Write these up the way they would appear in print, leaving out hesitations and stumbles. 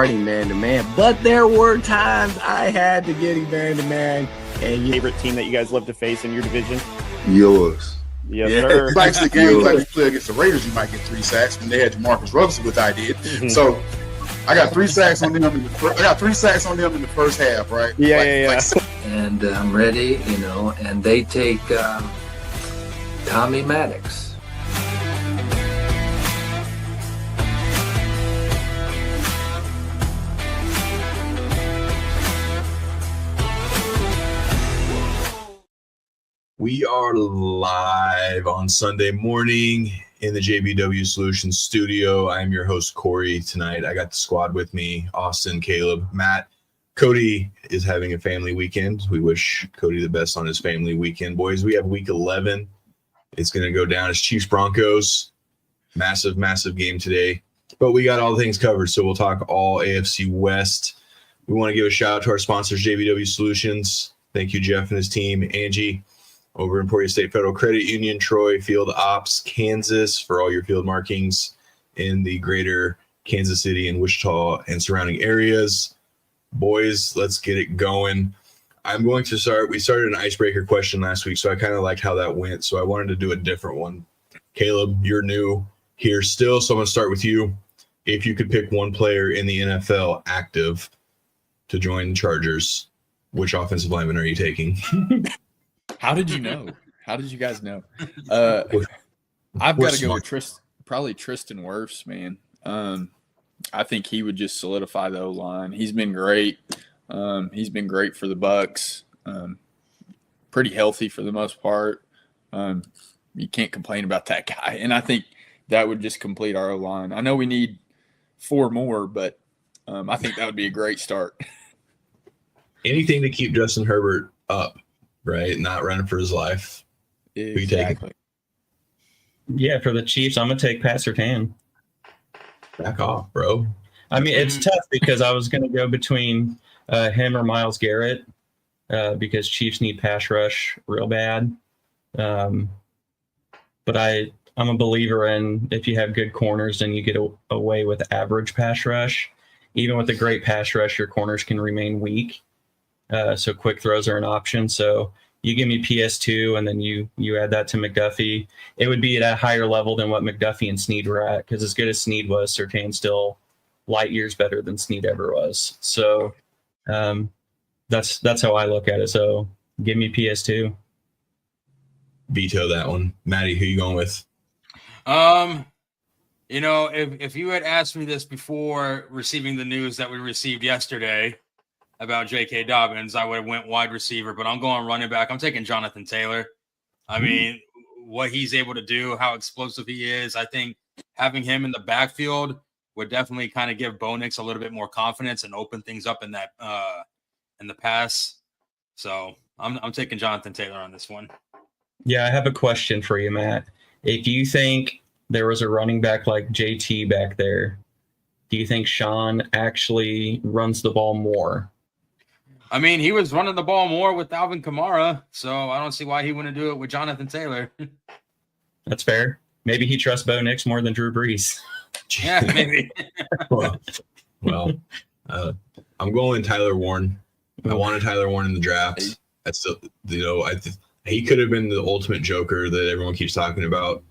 starting man-to-man, but there were times I had to get him man-to-man. And favorite team that you guys love to face in your division? Yours. Yes, sir. Like the games like we play against the Raiders, you might get 3 sacks. When they had Jamarcus Russell, which I did. So I got 3 sacks on them in the first half, right? Yeah. And I'm ready, and they take Tommy Maddox. We are live on Sunday morning in the JBW Solutions studio. I'm your host, Cory. Tonight, I got the squad with me, Austin, Caleb, Matt. Cody is having a family weekend. We wish Cody the best on his family weekend. Boys, we have week 11. It's going to go down as Chiefs-Broncos. Massive, massive game today. But we got all the things covered, so we'll talk all AFC West. We want to give a shout out to our sponsors, JBW Solutions. Thank you, Jeff and his team. Angie over Emporia State Federal Credit Union, Troy Field Ops, Kansas, for all your field markings in the greater Kansas City and Wichita and surrounding areas. Boys, let's get it going. I'm going to start. We started an icebreaker question last week, so I kind of liked how that went. So I wanted to do a different one. Caleb, you're new here still, so I'm going to start with you. If you could pick one player in the NFL active to join the Chargers, which offensive lineman are you taking? How did you know? How did you guys know? I've got to go with probably Tristan Wirfs, man. I think he would just solidify the O-line. He's been great. He's been great for the Bucs. Pretty healthy for the most part. You can't complain about that guy. And I think that would just complete our O-line. I know we need 4 more, but I think that would be a great start. Anything to keep Justin Herbert up. Right, not running for his life. Exactly. Yeah, for the Chiefs, I'm gonna take Pat Surtain. Back off, bro. I mean, it's tough because I was gonna go between him or Myles Garrett because Chiefs need pass rush real bad. But I'm a believer in if you have good corners, then you get away with average pass rush. Even with a great pass rush, your corners can remain weak. So quick throws are an option. So you give me PS2 and then you add that to McDuffie. It would be at a higher level than what McDuffie and Snead were at, because as good as Snead was, Surtain's still light years better than Snead ever was. So that's how I look at it. So give me PS2. Veto that one. Maddie, who you going with? If you had asked me this before receiving the news that we received yesterday about J.K. Dobbins, I would have went wide receiver, but I'm going running back. I'm taking Jonathan Taylor. I mean, what he's able to do, how explosive he is, I think having him in the backfield would definitely kind of give Bo Nix a little bit more confidence and open things up in that in the pass. So I'm taking Jonathan Taylor on this one. Yeah, I have a question for you, Matt. If you think there was a running back like JT back there, do you think Sean actually runs the ball more? I mean, he was running the ball more with Alvin Kamara, so I don't see why he wouldn't do it with Jonathan Taylor. That's fair. Maybe he trusts Bo Nix more than Drew Brees. Yeah, maybe. well, I'm going Tyler Warren. I wanted Tyler Warren in the draft. That's still, he could have been the ultimate joker that everyone keeps talking about.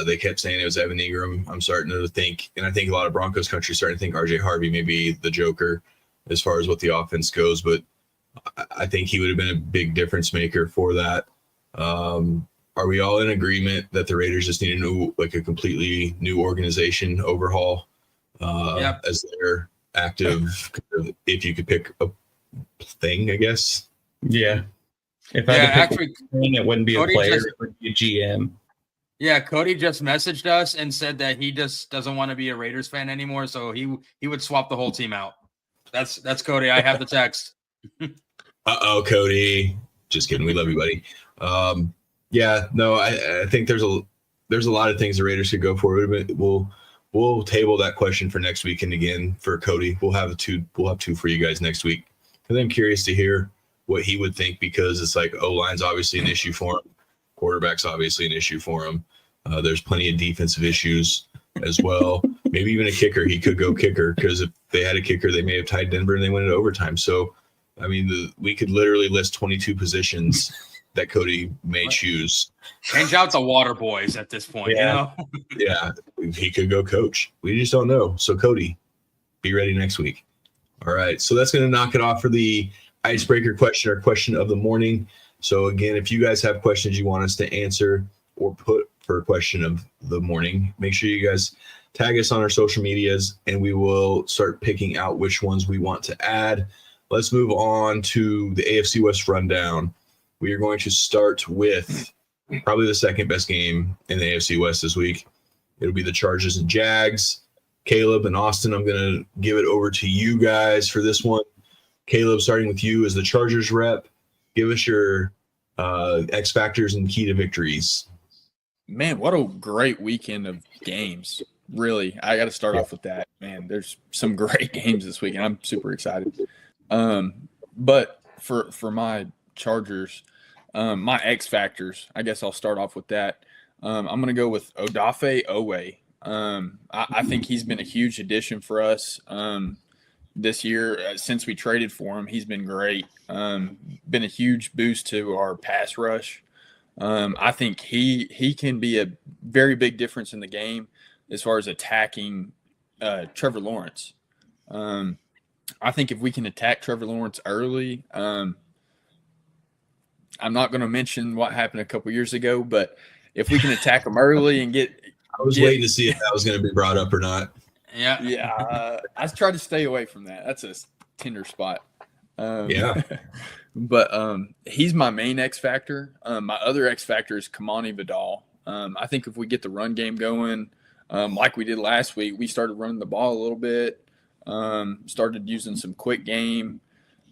They kept saying it was Evan Ingram. I'm starting to think, and I think a lot of Broncos country starting to think RJ Harvey may be the joker as far as what the offense goes, but I think he would have been a big difference maker for that. Are we all in agreement that the Raiders just need a completely new organization overhaul as their active, if you could pick a thing, I guess? Yeah. If I had to pick a thing, it wouldn't be a player, it would be a GM. Yeah, Cody just messaged us and said that he just doesn't want to be a Raiders fan anymore, so he would swap the whole team out. That's Cody. I have the text. Uh-oh, Cody. Just kidding. We love you, buddy. I think there's a lot of things the Raiders could go for. We'll table that question for next week, and again for Cody, we'll have two for you guys next week. And I'm curious to hear what he would think, because it's like O-line's obviously an issue for him. Quarterback's obviously an issue for him. There's plenty of defensive issues as well. Maybe even a kicker. He could go kicker because if they had a kicker, they may have tied Denver and they went into overtime. So, I mean, we could literally list 22 positions that Cody may choose. Change out the water boys at this point, Yeah. Yeah, he could go coach. We just don't know. So, Cody, be ready next week. All right. So that's going to knock it off for the icebreaker question or question of the morning. So, again, if you guys have questions you want us to answer or put for a question of the morning, make sure you guys tag us on our social medias, and we will start picking out which ones we want to add. Let's move on to the AFC West rundown. We are going to start with probably the second best game in the AFC West this week. It'll be the Chargers and Jags. Caleb and Austin, I'm going to give it over to you guys for this one. Caleb, starting with you as the Chargers rep, give us your X factors and key to victories. Man, what a great weekend of games. Really, I got to start off with that. Man, there's some great games this weekend. I'm super excited. But for my Chargers, my X factors, I guess I'll start off with that. I'm going to go with Odafe Owe. I think he's been a huge addition for us this year. Since we traded for him, he's been great. Been a huge boost to our pass rush. I think he can be a very big difference in the game as far as attacking Trevor Lawrence. I think if we can attack Trevor Lawrence early, I'm not going to mention what happened a couple years ago, but if we can attack him early and get – I was waiting to see if that was going to be brought up or not. Yeah. I try to stay away from that. That's a tender spot. Yeah. But he's my main X factor. My other X factor is Kamani Vidal. I think if we get the run game going, like we did last week, we started running the ball a little bit, started using some quick game,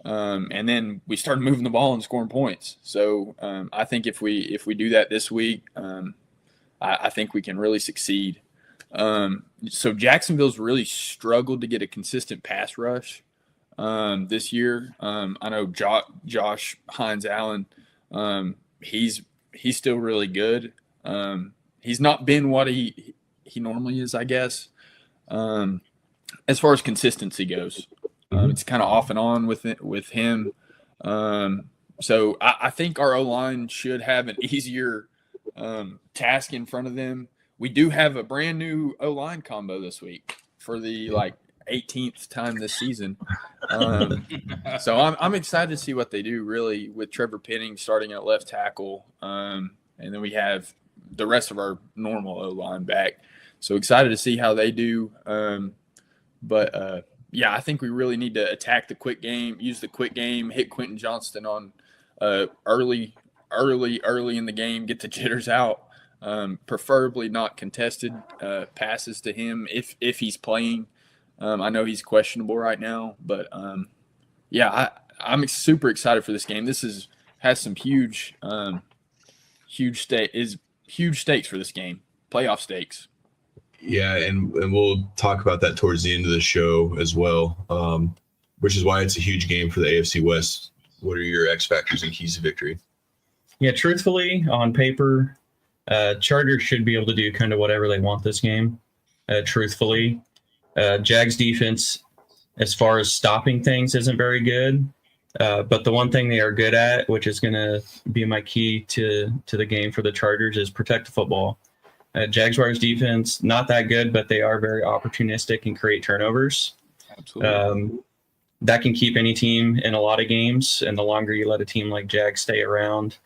and then we started moving the ball and scoring points. So I think if we do that this week, I think we can really succeed. So Jacksonville's really struggled to get a consistent pass rush this year. I know Josh Hines Allen, he's still really good. He's not been what he normally is, I guess. As far as consistency goes, it's kind of off and on with him. So I think our O-line should have an easier task in front of them. We do have a brand new O-line combo this week for the 18th time this season. So I'm excited to see what they do really with Trevor Penning starting at left tackle. And then we have the rest of our normal O-line back. So excited to see how they do. But I think we really need to attack the quick game, use the quick game, hit Quentin Johnston on early in the game, get the jitters out. Preferably not contested passes to him if he's playing. I know he's questionable right now, but I'm super excited for this game. This has some huge stakes for this game, playoff stakes. Yeah, and we'll talk about that towards the end of the show as well, which is why it's a huge game for the AFC West. What are your X factors and keys to victory? Yeah, truthfully, on paper, Chargers should be able to do kind of whatever they want this game. Truthfully, Jags defense, as far as stopping things, isn't very good. But the one thing they are good at, which is going to be my key to the game for the Chargers, is protect the football. Jaguars defense, not that good, but they are very opportunistic and create turnovers. Absolutely. That can keep any team in a lot of games, and the longer you let a team like Jags stay around,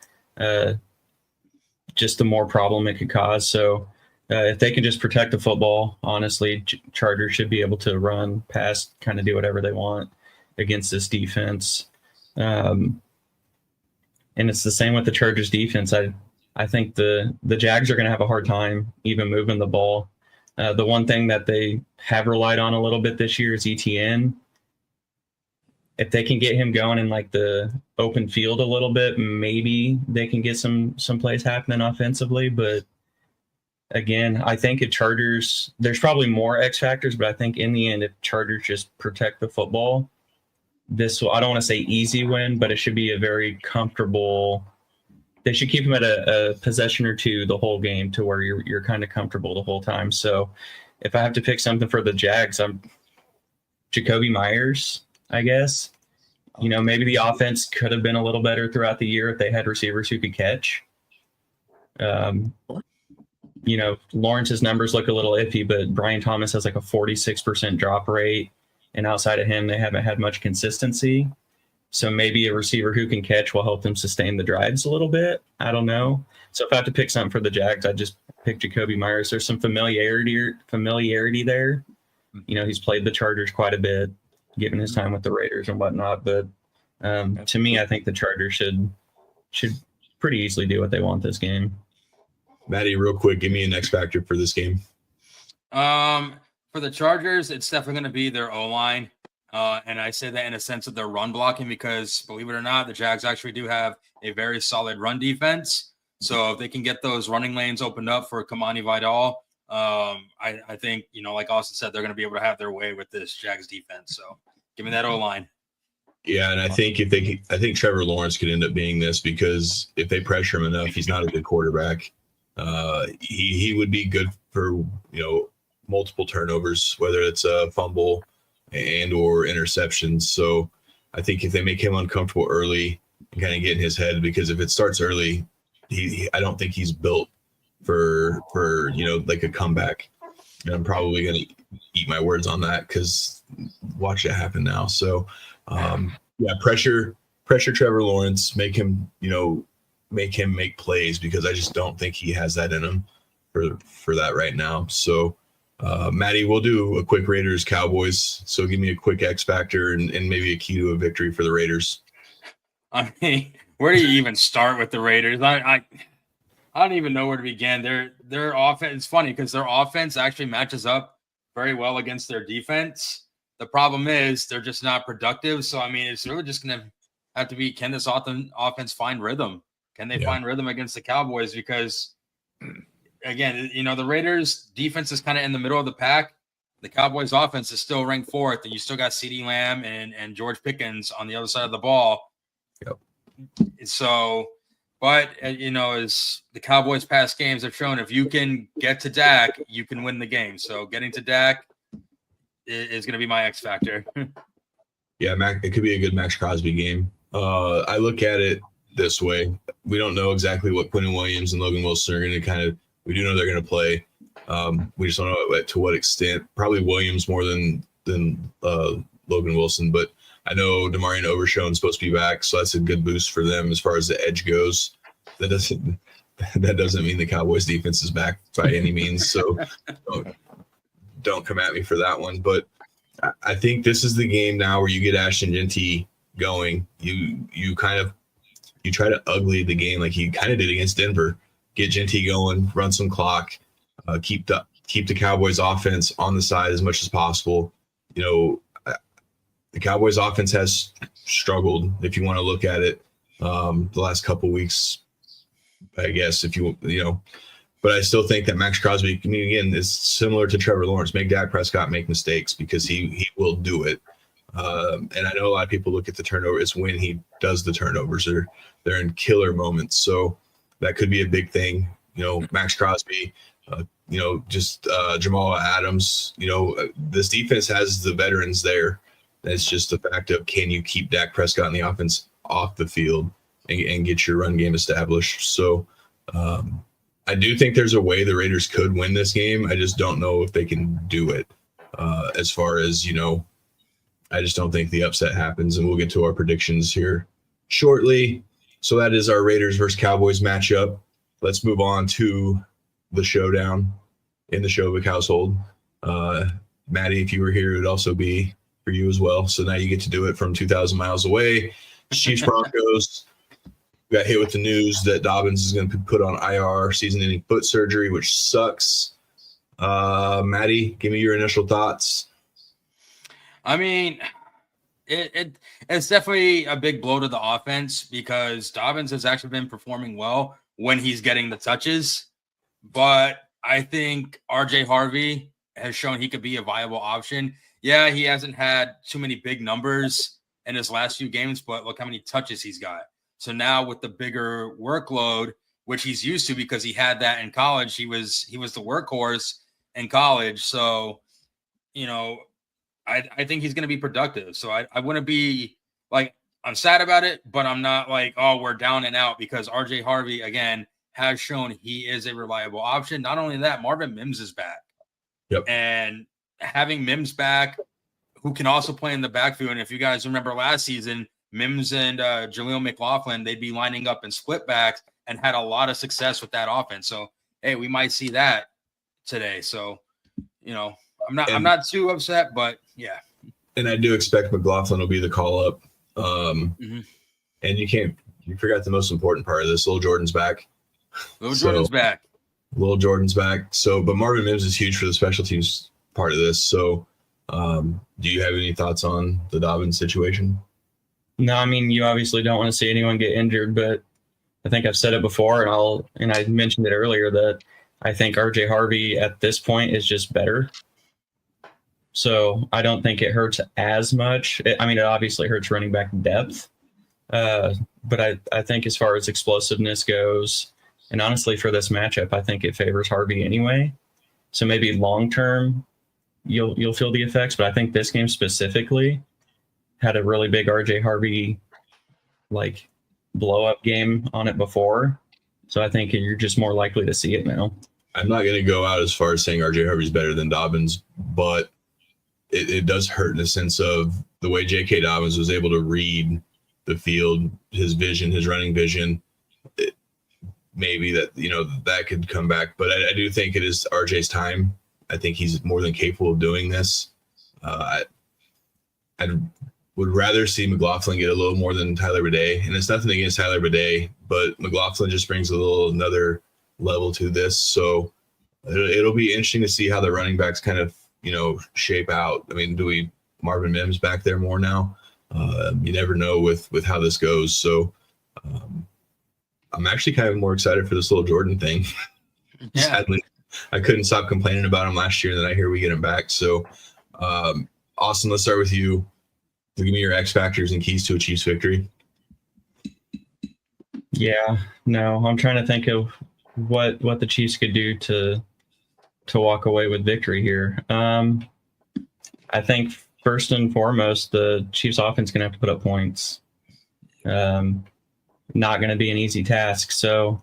just the more problem it could cause. So if they can just protect the football, honestly, Chargers should be able to run, pass, kind of do whatever they want against this defense. And it's the same with the Chargers defense. I think the Jags are going to have a hard time even moving the ball. The one thing that they have relied on a little bit this year is ETN. If they can get him going in the open field a little bit, maybe they can get some plays happening offensively. But again, I think at Chargers, there's probably more X factors, but I think in the end, if Chargers just protect the football, this will, I don't want to say easy win, but it should be a very comfortable. They should keep him at a possession or two the whole game to where you're kind of comfortable the whole time. So if I have to pick something for the Jags, I'm Jacoby Myers, I guess. Maybe the offense could have been a little better throughout the year if they had receivers who could catch. Lawrence's numbers look a little iffy, but Brian Thomas has like a 46% drop rate. And outside of him, they haven't had much consistency. So maybe a receiver who can catch will help them sustain the drives a little bit. I don't know. So if I have to pick something for the Jags, I'd just pick Jacoby Myers. There's some familiarity there. He's played the Chargers quite a bit, given his time with the Raiders and whatnot. But to me, I think the Chargers should pretty easily do what they want this game. Maddie, real quick, give me an X factor for this game. For the Chargers, it's definitely going to be their O-line. And I say that in a sense of their run blocking because, believe it or not, the Jags actually do have a very solid run defense. So if they can get those running lanes opened up for Kamani Vidal, I think, like Austin said, they're going to be able to have their way with this Jags defense. So give me that O-line. Yeah, and I think I think Trevor Lawrence could end up being this because if they pressure him enough, he's not a good quarterback. He would be good for multiple turnovers, whether it's a fumble and or interceptions. So I think if they make him uncomfortable early and kind of get in his head, because if it starts early, I don't think he's built for like a comeback. And I'm probably going to eat my words on that because watch it happen now. So pressure Trevor Lawrence, make him make plays because I just don't think he has that in him for that right now. So Maddie, we'll do a quick Raiders Cowboys. So give me a quick X factor and maybe a key to a victory for the Raiders. I mean, where do you even start with the Raiders? I don't even know where to begin. Their offense, it's funny because their offense actually matches up very well against their defense. The problem is they're just not productive. So, I mean, it's really just going to have to be, can this offense find rhythm? Can they find rhythm against the Cowboys? Because, again, the Raiders' defense is kind of in the middle of the pack. The Cowboys' offense is still ranked fourth, and you still got CeeDee Lamb and George Pickens on the other side of the ball. Yep. So, but, as the Cowboys' past games have shown, if you can get to Dak, you can win the game. So, getting to Dak is going to be my X factor. Yeah, it could be a good Max Crosby game. I look at it this way. We don't know exactly what Quentin Williams and Logan Wilson are going to we do know they're going to play. We just don't know to what extent. Probably Williams more than Logan Wilson, but I know Demarion Overshown is supposed to be back, so that's a good boost for them as far as the edge goes. That doesn't mean the Cowboys defense is back by any means, so don't come at me for that one. But I think this is the game now where you get Ashton Jeanty going. You try to ugly the game like he kind of did against Denver. Get Jeanty going, run some clock, keep the Cowboys offense on the side as much as possible. The Cowboys offense has struggled, if you want to look at it, the last couple weeks, I guess, but I still think that Max Crosby, again, is similar to Trevor Lawrence. Make Dak Prescott make mistakes because he will do it. And I know a lot of people look at the turnover. It's when he does the turnovers. They're in killer moments. So that could be a big thing. Max Crosby, Jamal Adams. This defense has the veterans there. It's just the fact of, can you keep Dak Prescott and the offense off the field and get your run game established? So I do think there's a way the Raiders could win this game. I just don't know if they can do it. As far as, I just don't think the upset happens, and we'll get to our predictions here shortly. So that is our Raiders versus Cowboys matchup. Let's move on to the showdown in the Shovik household. Maddie, if you were here, it would also be for you as well. So now you get to do it from 2,000 miles away. Chiefs Broncos. Got hit with the news that Dobbins is going to be put on IR, season-ending foot surgery, which sucks. Maddie, give me your initial thoughts. I mean, it's definitely a big blow to the offense because Dobbins has actually been performing well when he's getting the touches. But I think RJ Harvey has shown he could be a viable option. Yeah, he hasn't had too many big numbers in his last few games, but look how many touches he's got. So now with the bigger workload, which he's used to because he had that in college, he was the workhorse, in college. So, I think he's going to be productive. So I wouldn't be like, I'm sad about it, but I'm not like, oh, we're down and out, because RJ Harvey, again, has shown he is a reliable option. Not only that, Marvin Mims is back. Yep. And having Mims back, who can also play in the backfield. And if you guys remember last season, Mims and Jaleel McLaughlin, they'd be lining up in split backs and had a lot of success with that offense. So, hey, we might see that today. So, I'm not too upset, but yeah. And I do expect McLaughlin will be the call up. And you forgot the most important part of this. Lil Jordan's back. Jordan's back. Lil Jordan's back. So, but Marvin Mims is huge for the special teams part of this. So, do you have any thoughts on the Dobbins situation? No, I mean, you obviously don't want to see anyone get injured, but I think I've said it before, and I mentioned it earlier, that I think RJ Harvey at this point is just better. So I don't think it hurts as much. It obviously hurts running back depth, but I think as far as explosiveness goes, and honestly for this matchup, I think it favors Harvey anyway. So maybe long term, you'll feel the effects, but I think this game specifically had a really big RJ Harvey like blow up game on it before. So I think you're just more likely to see it now. I'm not going to go out as far as saying RJ Harvey's better than Dobbins, but it does hurt in the sense of the way J.K. Dobbins was able to read the field, his vision, his running vision. Maybe that could come back, but I do think it is RJ's time. I think he's more than capable of doing this. I would rather see McLaughlin get a little more than Tyler Bidet, and it's nothing against Tyler Bidet, but McLaughlin just brings another level to this. So it'll be interesting to see how the running backs kind of shape out. I mean, do we Marvin Mims back there more now? You never know with how this goes. So I'm actually kind of more excited for this little Jordan thing. Yeah. Sadly, I couldn't stop complaining about him last year, and then I hear we get him back. So Austin, let's start with you. Give me your X factors and keys to a Chiefs victory. Yeah, no, I'm trying to think of what the Chiefs could do to walk away with victory here. I think first and foremost, the Chiefs offense going to have to put up points. Not going to be an easy task. So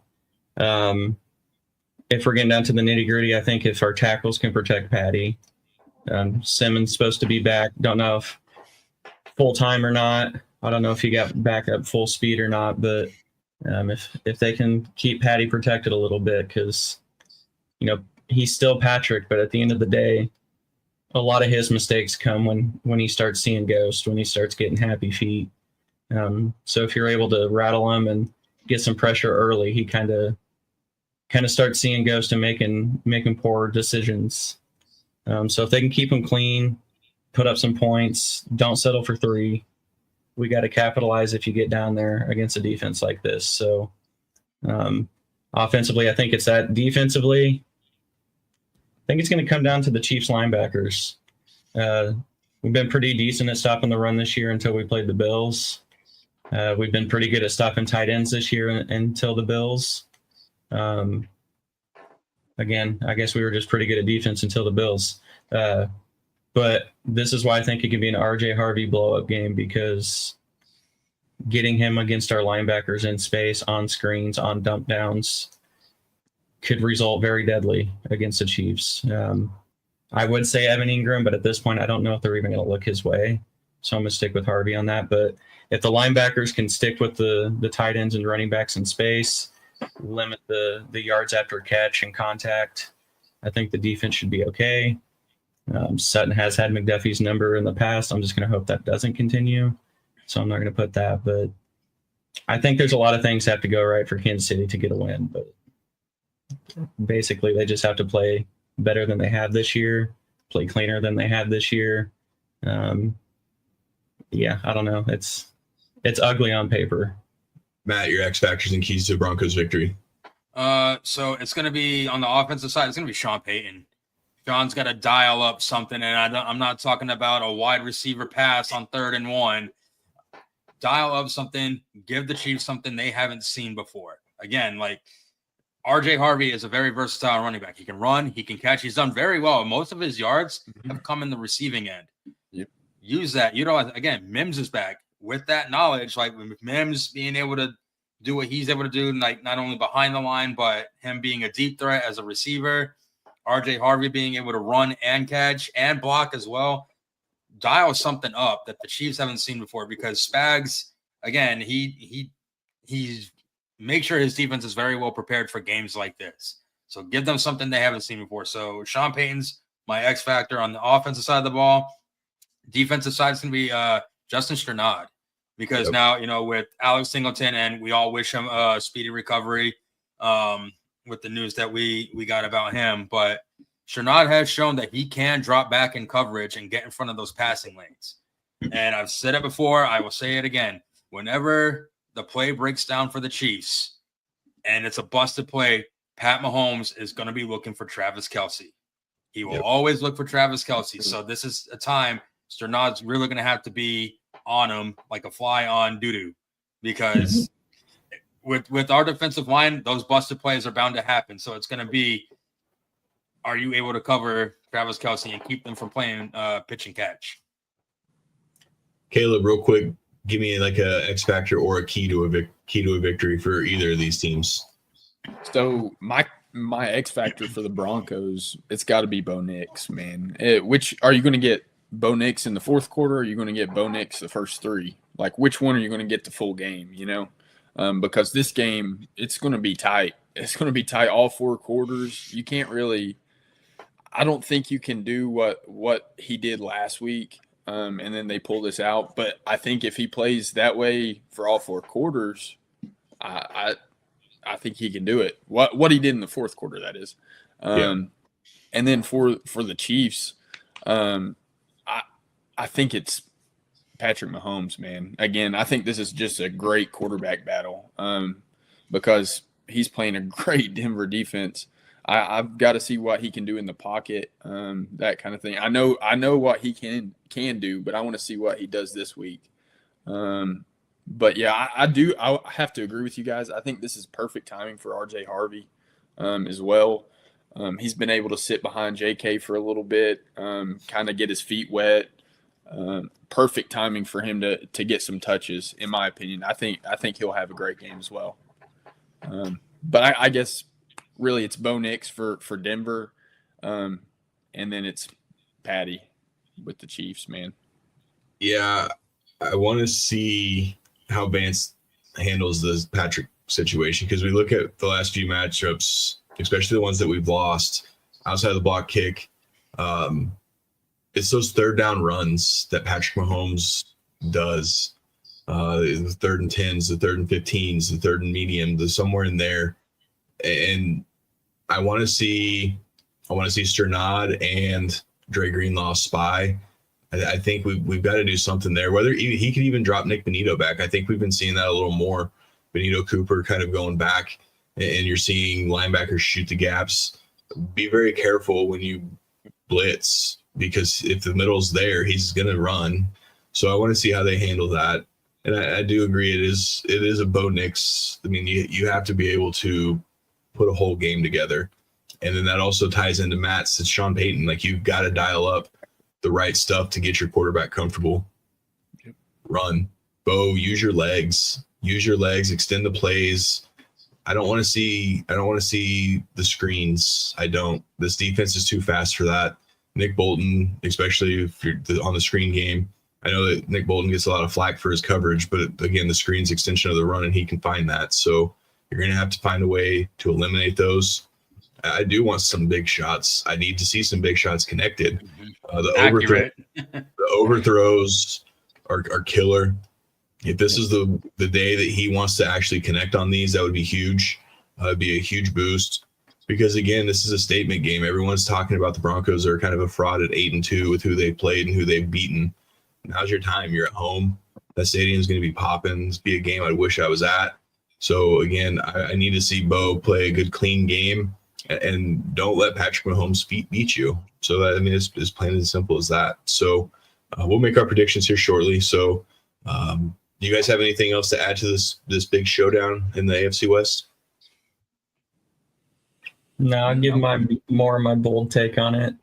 if we're getting down to the nitty gritty, I think if our tackles can protect Patty, Simmons supposed to be back. Don't know if full time or not. I don't know if he got back up full speed or not, but if they can keep Patty protected a little bit, because he's still Patrick, but at the end of the day, a lot of his mistakes come when he starts seeing ghosts, when he starts getting happy feet. So if you're able to rattle him and get some pressure early, he kind of starts seeing ghosts and making poor decisions. So if they can keep him clean, put up some points, don't settle for 3. We got to capitalize if you get down there against a defense like this. So offensively, I think it's that. Defensively, I think it's going to come down to the Chiefs linebackers. We've been pretty decent at stopping the run this year until we played the Bills. We've been pretty good at stopping tight ends this year until the Bills. Again, I guess we were just pretty good at defense until the Bills. But this is why I think it could be an RJ Harvey blow-up game, because getting him against our linebackers in space, on screens, on dump downs, could result very deadly against the Chiefs. I would say Evan Ingram, but at this point, I don't know if they're even going to look his way. So I'm going to stick with Harvey on that. But if the linebackers can stick with the tight ends and running backs in space, limit the yards after catch and contact, I think the defense should be okay. Sutton has had McDuffie's number in the past. I'm just going to hope that doesn't continue. So I'm not going to put that. But I think there's a lot of things have to go right for Kansas City to get a win. But basically, they just have to play better than they have this year, play cleaner than they had this year. Yeah, I don't know. It's ugly on paper. Matt, your X factors and keys to Broncos victory. So it's going to be on the offensive side. It's going to be Sean Payton. Sean's got to dial up something, and I'm not talking about a wide receiver pass on 3rd and 1. Dial up something, give the Chiefs something they haven't seen before. Again, like RJ Harvey is a very versatile running back. He can run, he can catch. He's done very well. Most of his yards have come in the receiving end. Yep. Use that. Again, Mims is back with that knowledge. Like with Mims being able to do what he's able to do, like not only behind the line, but him being a deep threat as a receiver. RJ Harvey being able to run and catch and block as well. Dial something up that the Chiefs haven't seen before, because Spags, again, he's make sure his defense is very well prepared for games like this. So give them something they haven't seen before. So Sean Payton's my X factor on the offensive side of the ball. Defensive side is going to be Justin Strnad, because now, with Alex Singleton, and we all wish him a speedy recovery with the news that we got about him. But Strnad has shown that he can drop back in coverage and get in front of those passing lanes. And I've said it before, I will say it again. Whenever the play breaks down for the Chiefs and it's a busted play, Pat Mahomes is going to be looking for Travis Kelce. He will always look for Travis Kelce. So this is a time Strnad's really going to have to be on him like a fly on doo-doo, because with our defensive line, those busted plays are bound to happen. So it's going to be, are you able to cover Travis Kelce and keep them from playing pitch and catch? Caleb, real quick, give me like a X factor or a key to a victory for either of these teams. So my X factor for the Broncos, it's got to be Bo Nix, man. Which are you going to get? Bo Nix in the fourth quarter? Or are you going to get Bo Nix the first three? Like, which one are you going to get the full game? Because this game, it's going to be tight. It's going to be tight all four quarters. You can't really. I don't think you can do what he did last week. And then they pull this out. But I think if he plays that way for all four quarters, I think he can do it. What he did in the fourth quarter, that is. And then for the Chiefs, I think it's Patrick Mahomes, man. Again, I think this is just a great quarterback battle because he's playing a great Denver defense. I've got to see what he can do in the pocket, that kind of thing. I know what he can do, but I want to see what he does this week. But yeah, I have to agree with you guys. I think this is perfect timing for RJ Harvey as well. He's been able to sit behind JK for a little bit, kind of get his feet wet. Perfect timing for him to get some touches, in my opinion. I think he'll have a great game as well. But I guess really it's Bo Nix for Denver, and then it's Patty with the Chiefs, man. Yeah, I want to see how Vance handles the Patrick situation, because we look at the last few matchups, especially the ones that we've lost outside of the block kick. It's those third down runs that Patrick Mahomes does. The third and 10s, the third and 15s, the third and medium, the somewhere in there. And I want to see Strnad and Dre Greenlaw spy. I think we've got to do something there. Whether he could even drop Nick Benito back. I think we've been seeing that a little more. Benito Cooper kind of going back, and you're seeing linebackers shoot the gaps. Be very careful when you blitz, because if the middle's there, he's going to run. So I want to see how they handle that. And I do agree it is a Bo Nix. I mean, you have to be able to put a whole game together. And then that also ties into Matt's. It's Sean Payton. Like, you've got to dial up the right stuff to get your quarterback comfortable. Yep. Run. Bo, use your legs. Extend the plays. I don't want to see the screens. I don't. This defense is too fast for that. Nick Bolton, especially if you're on the screen game. I know that Nick Bolton gets a lot of flack for his coverage, but again, the screen's extension of the run, and he can find that. So you're going to have to find a way to eliminate those. I do want some big shots. I need to see some big shots connected. The overthrows are killer. If this is the day that he wants to actually connect on these, that would be huge. It'd be a huge boost, because again, this is a statement game. Everyone's talking about the Broncos are kind of a fraud at 8-2 with who they've played and who they've beaten. Now's your time. You're at home. That stadium's going to be popping. This be a game I wish I was at. So again, I need to see Bo play a good, clean game, and don't let Patrick Mahomes' feet beat you. So that, I mean, it's plain and simple as that. So we'll make our predictions here shortly. So do you guys have anything else to add to this big showdown in the AFC West? No, I'll give my bold take on it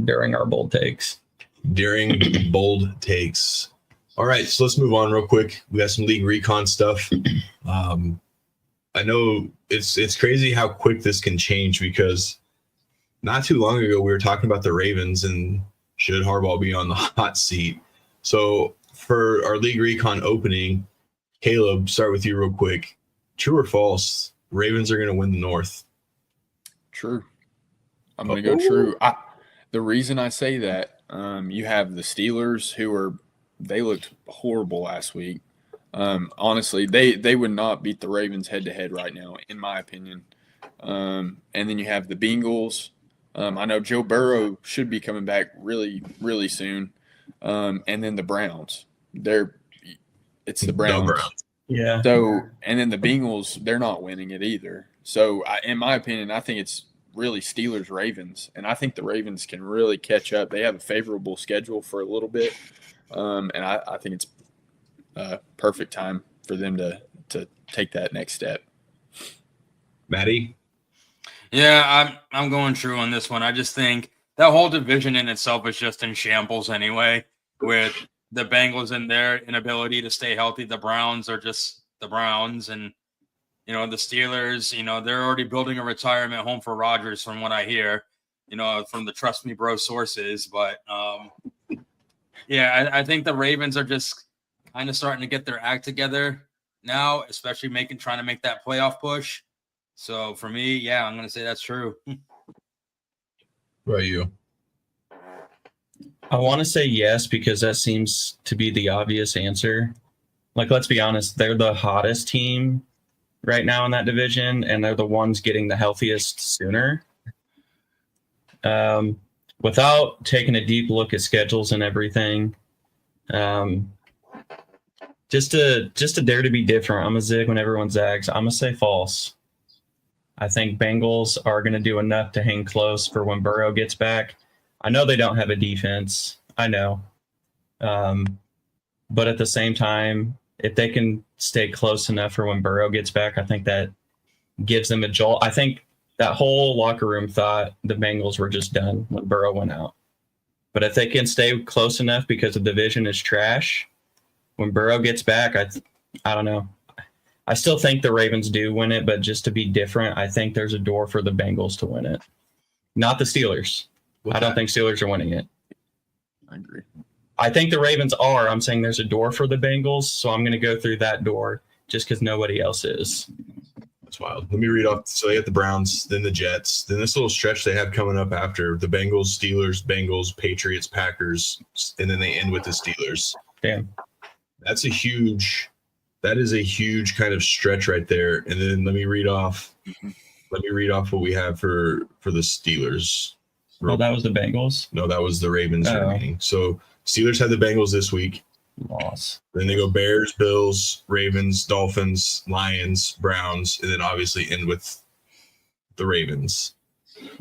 during our bold takes. During bold takes. All right, so let's move on real quick. We got some league recon stuff. I know it's crazy how quick this can change because not too long ago we were talking about the Ravens and should Harbaugh be on the hot seat. So for our league recon opening, Caleb, start with you real quick. True or false? Ravens are going to win the North. True. I'm going to go true. The reason I say that, you have the Steelers they looked horrible last week. Honestly, they would not beat the Ravens head-to-head right now, in my opinion. And then you have the Bengals. I know Joe Burrow should be coming back really, really soon. And then the Browns. It's the Browns. No Browns. Yeah. So, and then the Bengals, they're not winning it either. So, in my opinion, I think it's really Steelers-Ravens, and I think the Ravens can really catch up. They have a favorable schedule for a little bit, and I think it's a perfect time for them to take that next step. Matty? Yeah, I'm going true on this one. I just think that whole division in itself is just in shambles anyway, with the Bengals and their inability to stay healthy. The Browns are just the Browns, and the Steelers, they're already building a retirement home for Rodgers from what I hear, from the Trust Me Bro sources. But I think the Ravens are just kind of starting to get their act together now, especially trying to make that playoff push. So for me, I'm going to say that's true. What about you? I want to say yes because that seems to be the obvious answer. Like, let's be honest, they're the hottest team right now in that division, and they're the ones getting the healthiest sooner. Without taking a deep look at schedules and everything, just to dare to be different, I'm a zig when everyone zags. I'm going to say false. I think Bengals are going to do enough to hang close for when Burrow gets back. I know they don't have a defense. I know. But at the same time, if they can stay close enough for when Burrow gets back, I think that gives them a jolt. I think that whole locker room thought the Bengals were just done when Burrow went out. But if they can stay close enough because the division is trash, when Burrow gets back, I don't know. I still think the Ravens do win it, but just to be different, I think there's a door for the Bengals to win it. Not the Steelers. I don't think Steelers are winning it. I agree. I think the Ravens are. I'm saying there's a door for the Bengals, so I'm going to go through that door just because nobody else is. That's wild. Let me read off. So they got the Browns, then the Jets, then this little stretch they have coming up after the Bengals, Steelers, Bengals, Patriots, Packers, and then they end with the Steelers. Damn. That is a huge kind of stretch right there. And then let me read off what we have for the Steelers. Well, that was the Bengals? No, that was the Ravens remaining. So Steelers had the Bengals this week. Loss. Then they go Bears, Bills, Ravens, Dolphins, Lions, Browns, and then obviously end with the Ravens.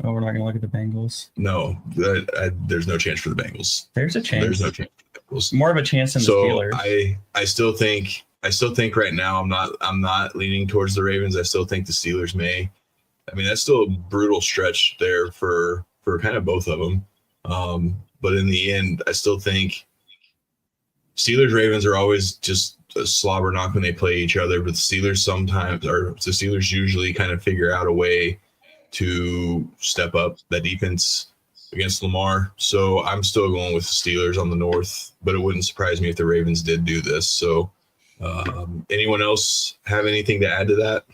Oh, we're not going to look at the Bengals? No, there's no chance for the Bengals. There's a chance. There's no chance for the Bengals. More of a chance than the Steelers. I still think right now I'm not leaning towards the Ravens. I still think the Steelers may. I mean, that's still a brutal stretch there for kind of both of them. But in the end, I still think Steelers Ravens are always just a slobber knock when they play each other. But the Steelers usually kind of figure out a way to step up that defense against Lamar. So I'm still going with the Steelers on the North, but it wouldn't surprise me if the Ravens did do this. So anyone else have anything to add to that?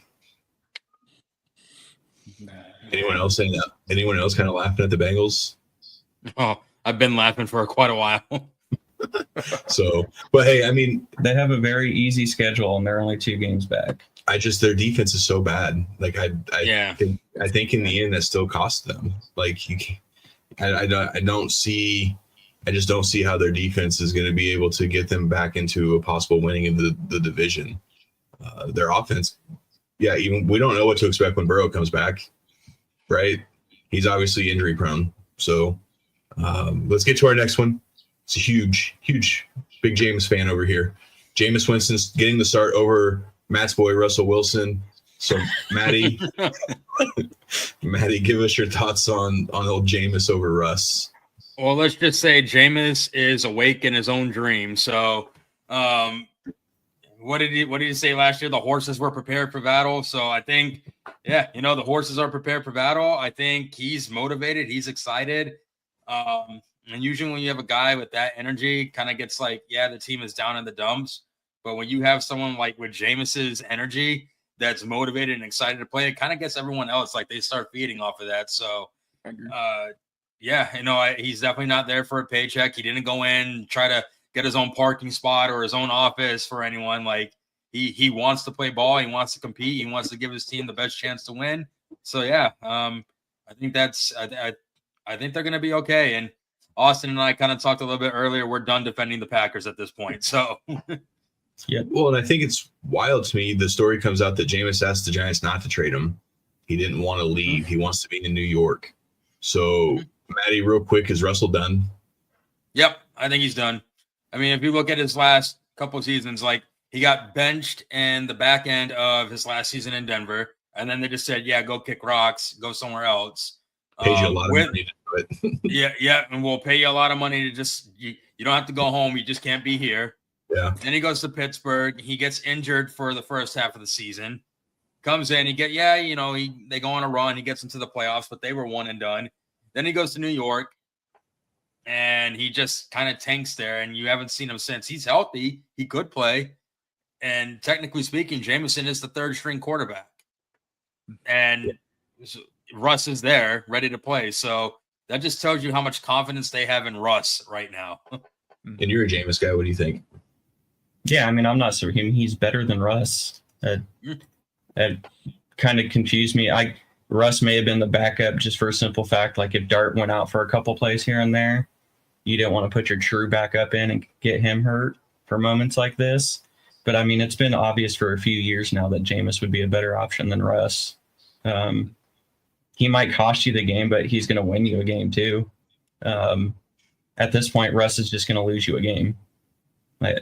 Anyone else saying that? Anyone else kind of laughing at the Bengals? Oh, I've been laughing for quite a while. So, but hey, I mean, they have a very easy schedule and they're only 2 games back. Their defense is so bad. Like I think in the end that still cost them. Like you can't, I just don't see how their defense is going to be able to get them back into a possible winning of the division. Their offense, even we don't know what to expect when Burrow comes back, right? He's obviously injury prone. So let's get to our next one. It's a huge big Jameis fan over here. Jameis Winston's getting the start over Matt's boy Russell Wilson. So, Maddie, give us your thoughts on old Jameis over Russ. Well, let's just say Jameis is awake in his own dream. So, what did he say last year? The horses were prepared for battle. So I think, the horses are prepared for battle. I think he's motivated. He's excited. And usually when you have a guy with that energy, kind of gets like, the team is down in the dumps. But when you have someone like with Jameis's energy that's motivated and excited to play, it kind of gets everyone else, like they start feeding off of that. So, he's definitely not there for a paycheck. He didn't go in, try to get his own parking spot or his own office for anyone. Like he wants to play ball. He wants to compete. He wants to give his team the best chance to win. So, I think I think they're going to be okay. And Austin and I kind of talked a little bit earlier. We're done defending the Packers at this point. So, yeah. Well, and I think it's wild to me. The story comes out that Jameis asked the Giants not to trade him. He didn't want to leave. He wants to be in New York. So, Maddie, real quick, is Russell done? Yep, I think he's done. I mean, if you look at his last couple of seasons, like he got benched in the back end of his last season in Denver, and then they just said, go kick rocks, go somewhere else. Pays you a lot of money to do it. yeah, and we'll pay you a lot of money to just you don't have to go home. You just can't be here. Yeah. Then he goes to Pittsburgh. He gets injured for the first half of the season. Comes in, they go on a run. He gets into the playoffs, but they were one and done. Then he goes to New York, and he just kind of tanks there, and you haven't seen him since. He's healthy. He could play. And technically speaking, Jameson is the third-string quarterback. And Russ is there, ready to play. So that just tells you how much confidence they have in Russ right now. And you're a Jameis guy. What do you think? Yeah, I mean, I'm not sure. He's better than Russ. That kind of confused me. Russ may have been the backup just for a simple fact. Like if Dart went out for a couple plays here and there, you didn't want to put your true backup in and get him hurt for moments like this. But I mean, it's been obvious for a few years now that Jameis would be a better option than Russ. He might cost you the game, but he's going to win you a game too. At this point, Russ is just going to lose you a game,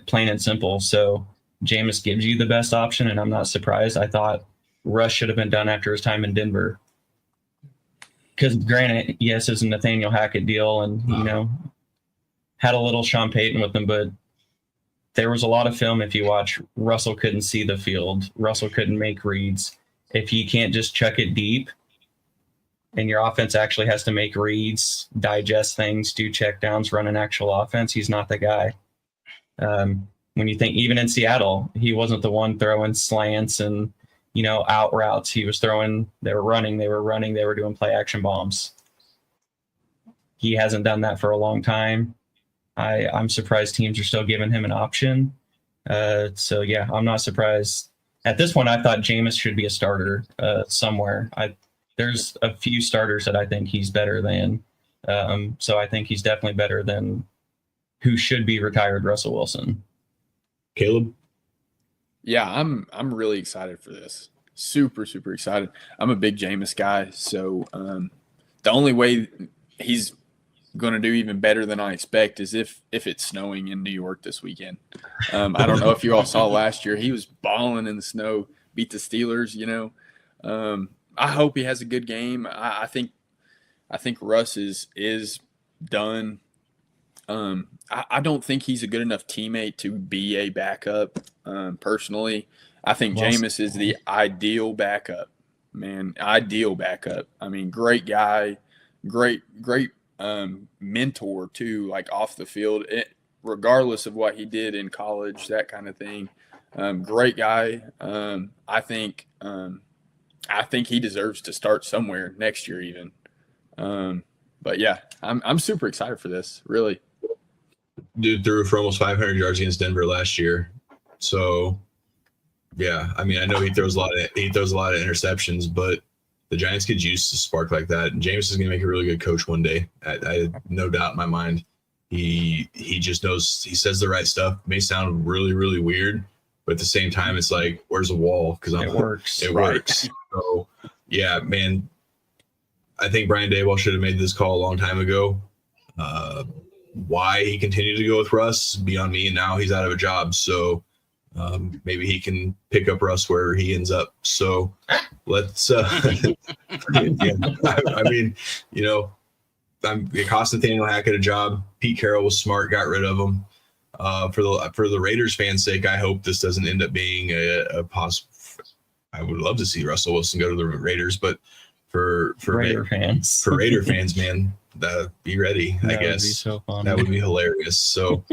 plain and simple. So Jameis gives you the best option, and I'm not surprised. I thought Russ should have been done after his time in Denver. Because granted, yes, it's a Nathaniel Hackett deal, and had a little Sean Payton with him, but there was a lot of film. If you watch, Russell couldn't see the field. Russell couldn't make reads. If you can't just chuck it deep, and your offense actually has to make reads, digest things, do check downs, run an actual offense, he's not the guy. When you think even in Seattle, he wasn't the one throwing slants and out routes. He was throwing, they were running, they were doing play action bombs. He hasn't done that for a long time. I'm surprised teams are still giving him an option. So yeah, I'm not surprised. At this point, I thought Jameis should be a starter somewhere. There's a few starters that I think he's better than. So I think he's definitely better than who should be retired Russell Wilson. Caleb? Yeah, I'm really excited for this. Super, super excited. I'm a big Jameis guy, so the only way he's going to do even better than I expect is if it's snowing in New York this weekend. I don't know if you all saw last year. He was balling in the snow, beat the Steelers, I hope he has a good game. I think Russ is done. I don't think he's a good enough teammate to be a backup. Personally, I think Jameis is the ideal backup, man. Ideal backup. I mean, great guy, great mentor too, like off the field, regardless of what he did in college, that kind of thing. Great guy. I think he deserves to start somewhere next year even. But yeah, I'm super excited for this, really. Dude threw for almost 500 yards against Denver last year. So yeah, I mean, I know he throws a lot of interceptions, but the Giants could use a spark like that. And Jameis is going to make a really good coach one day. I have no doubt in my mind. He just knows, he says the right stuff. It may sound really, really weird, but at the same time, it's like, where's the wall? Because it works. It works. So yeah, man, I think Brian Daboll should have made this call a long time ago. Why he continued to go with Russ beyond me, and now he's out of a job. So Maybe he can pick up Russ where he ends up. So let's. I mean, it cost Nathaniel Hackett a job. Pete Carroll was smart, got rid of him. For the Raiders fans' sake, I hope this doesn't end up being a possible. I would love to see Russell Wilson go to the Raiders, but for Raider fans, man, be ready. I guess would be so fun. That would be hilarious. So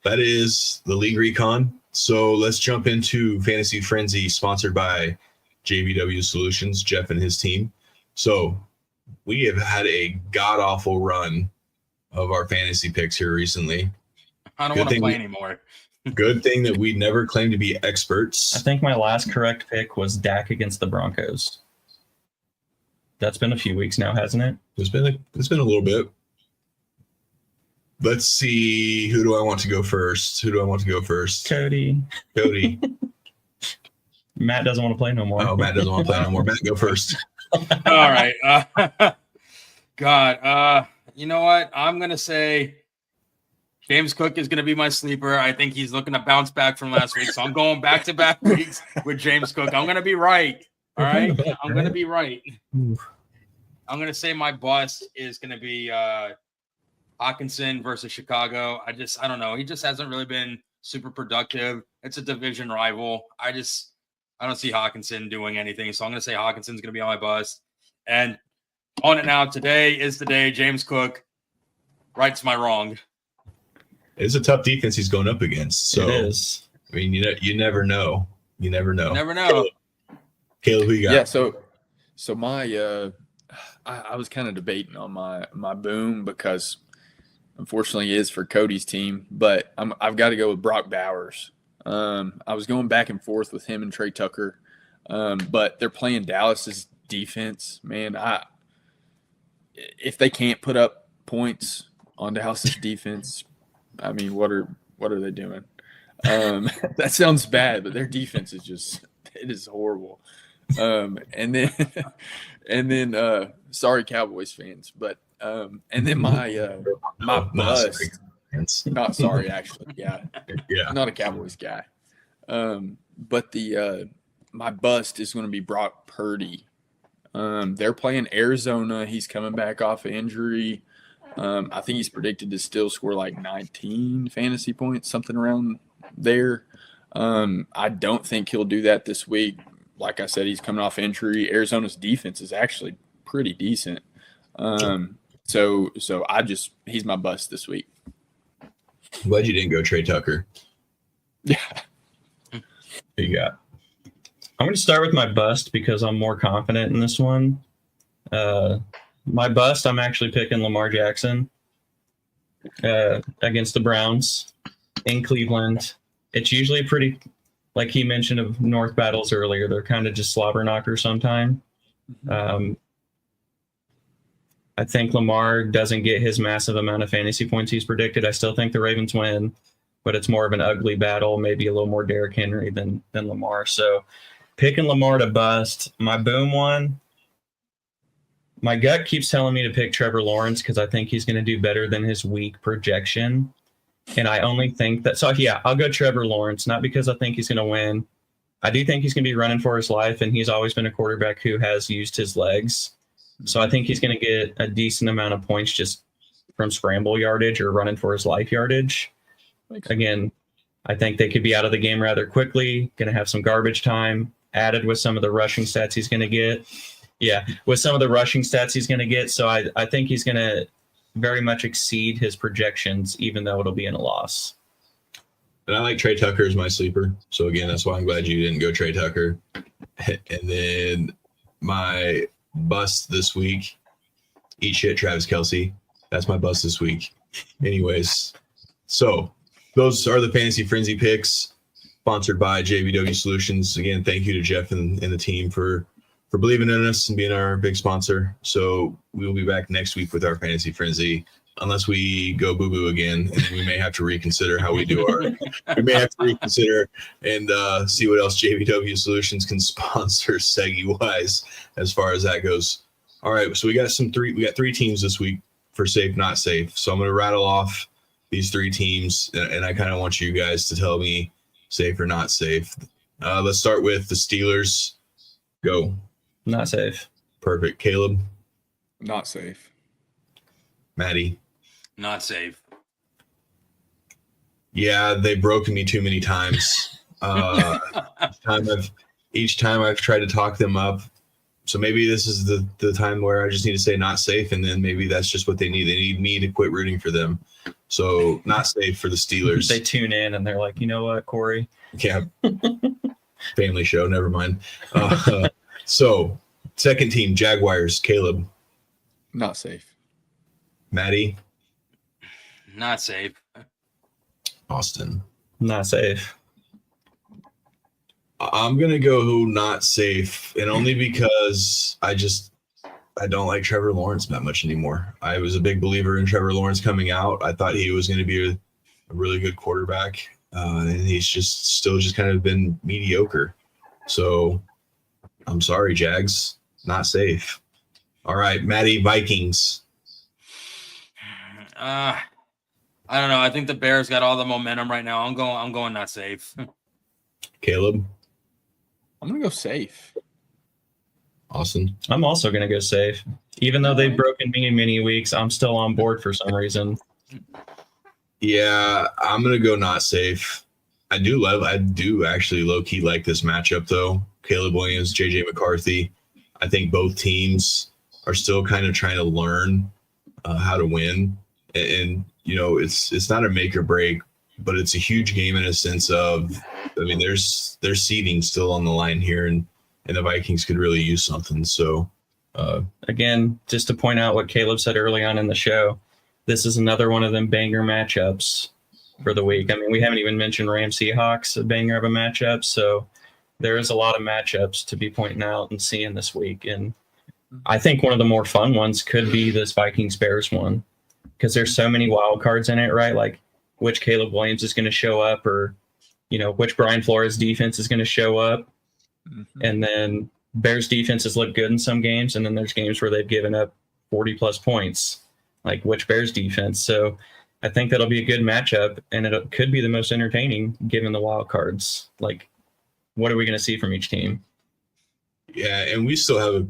that is the league recon. So let's jump into Fantasy Frenzy, sponsored by JBW Solutions, Jeff and his team. So we have had a god awful run of our fantasy picks here recently. I don't want to play anymore. Good thing that we never claimed to be experts. I think my last correct pick was Dak against the Broncos. That's been a few weeks now, hasn't it? It's been a little bit. Let's see. Who do I want to go first? Cody. Matt doesn't want to play no more. Oh, Matt doesn't want to play no more. Matt, go first. All right. God. You know what? I'm going to say James Cook is going to be my sleeper. I think he's looking to bounce back from last week. So I'm going back-to-back weeks with James Cook. I'm going to be right. All right? I'm going to be right. I'm going to say my bust is going to be Hawkinson versus Chicago. I don't know. He just hasn't really been super productive. It's a division rival. I don't see Hawkinson doing anything. So I'm going to say Hawkinson's going to be on my bust. And on it now, today is the day James Cook rights my wrong. It's a tough defense he's going up against. So, it is. I mean, you never know. Never know. Caleb, who you got? Yeah, so my I was kind of debating on my boom because unfortunately it is for Cody's team, but I've got to go with Brock Bowers. I was going back and forth with him and Trey Tucker, but they're playing Dallas's defense. Man, if they can't put up points on Dallas's defense, I mean, what are they doing? That sounds bad, but their defense is it is horrible. And then sorry Cowboys fans, but and then my bust. Not sorry, actually. Yeah. Yeah. Not a Cowboys guy. But my bust is going to be Brock Purdy. They're playing Arizona. He's coming back off of injury. I think he's predicted to still score like 19 fantasy points, something around there. I don't think he'll do that this week. Like I said, he's coming off injury. Arizona's defense is actually pretty decent. So he's my bust this week. I'm glad you didn't go Trey Tucker. Yeah. Who you got? I'm going to start with my bust because I'm more confident in this one. My bust, I'm actually picking Lamar Jackson against the Browns in Cleveland. It's usually pretty, like he mentioned of North battles earlier, they're kind of just slobber knockers sometime. I think Lamar doesn't get his massive amount of fantasy points he's predicted. I still think the Ravens win, but it's more of an ugly battle, maybe a little more Derrick Henry than Lamar. So picking Lamar to bust. My boom one, my gut keeps telling me to pick Trevor Lawrence because I think he's going to do better than his week projection. And I only think that – so, yeah, I'll go Trevor Lawrence, not because I think he's going to win. I do think he's going to be running for his life, and he's always been a quarterback who has used his legs. So I think he's going to get a decent amount of points just from scramble yardage or running for his life yardage. Again, I think they could be out of the game rather quickly, going to have some garbage time added with some of the rushing stats he's going to get. Yeah, with some of the rushing stats he's going to get. So I think he's going to very much exceed his projections, even though it'll be in a loss. And I like Trey Tucker as my sleeper. So, again, that's why I'm glad you didn't go Trey Tucker. And then my bust this week, eat shit, Travis Kelce. That's my bust this week. Anyways, so those are the Fantasy Frenzy picks sponsored by JVW Solutions. Again, thank you to Jeff and the team for believing in us and being our big sponsor. So we will be back next week with our Fantasy Frenzy, unless we go boo-boo again, and we may have to reconsider how we do our – we may have to reconsider and see what else JVW Solutions can sponsor Seggy-wise as far as that goes. All right, so we got three teams this week for safe, not safe. So I'm going to rattle off these three teams, and I kind of want you guys to tell me safe or not safe. Let's start with the Steelers. Go. Not safe. Perfect. Caleb. Not safe. Maddie. Not safe. Yeah, they've broken me too many times. Each time I've tried to talk them up. So maybe this is the time where I just need to say not safe, and then maybe that's just what they need. They need me to quit rooting for them. So not safe for the Steelers. They tune in and they're like, you know what, Corey? Yeah. Family show. Never mind. So second team, Jaguars. Caleb. Not safe. Maddie. Not safe. Austin. Not safe. I'm going to go not safe, and only because I don't like Trevor Lawrence that much anymore. I was a big believer in Trevor Lawrence coming out. I thought he was going to be a really good quarterback, and he's still kind of been mediocre. So I'm sorry, Jags, not safe. All right, Maddie, Vikings. I don't know. I think the Bears got all the momentum right now. I'm going not safe. Caleb. I'm going to go safe. Austin. I'm also going to go safe. Even though they've broken me in many weeks, I'm still on board for some reason. Yeah, I'm going to go not safe. I do actually low-key like this matchup, though. Caleb Williams, JJ McCarthy. I think both teams are still kind of trying to learn how to win. And you know, it's not a make or break, but it's a huge game in a sense of, I mean, there's seeding still on the line here, and the Vikings could really use something. So, again, just to point out what Caleb said early on in the show, this is another one of them banger matchups for the week. I mean, we haven't even mentioned Rams Seahawks, a banger of a matchup. So there is a lot of matchups to be pointing out and seeing this week. And I think one of the more fun ones could be this Vikings Bears one, because there's so many wild cards in it, right? Like which Caleb Williams is going to show up, or, you know, which Brian Flores defense is going to show up. Mm-hmm. And then Bears defenses look good in some games, and then there's games where they've given up 40 plus points, like which Bears defense. So I think that'll be a good matchup, and it could be the most entertaining given the wild cards. Like, what are we going to see from each team? Yeah, and we still have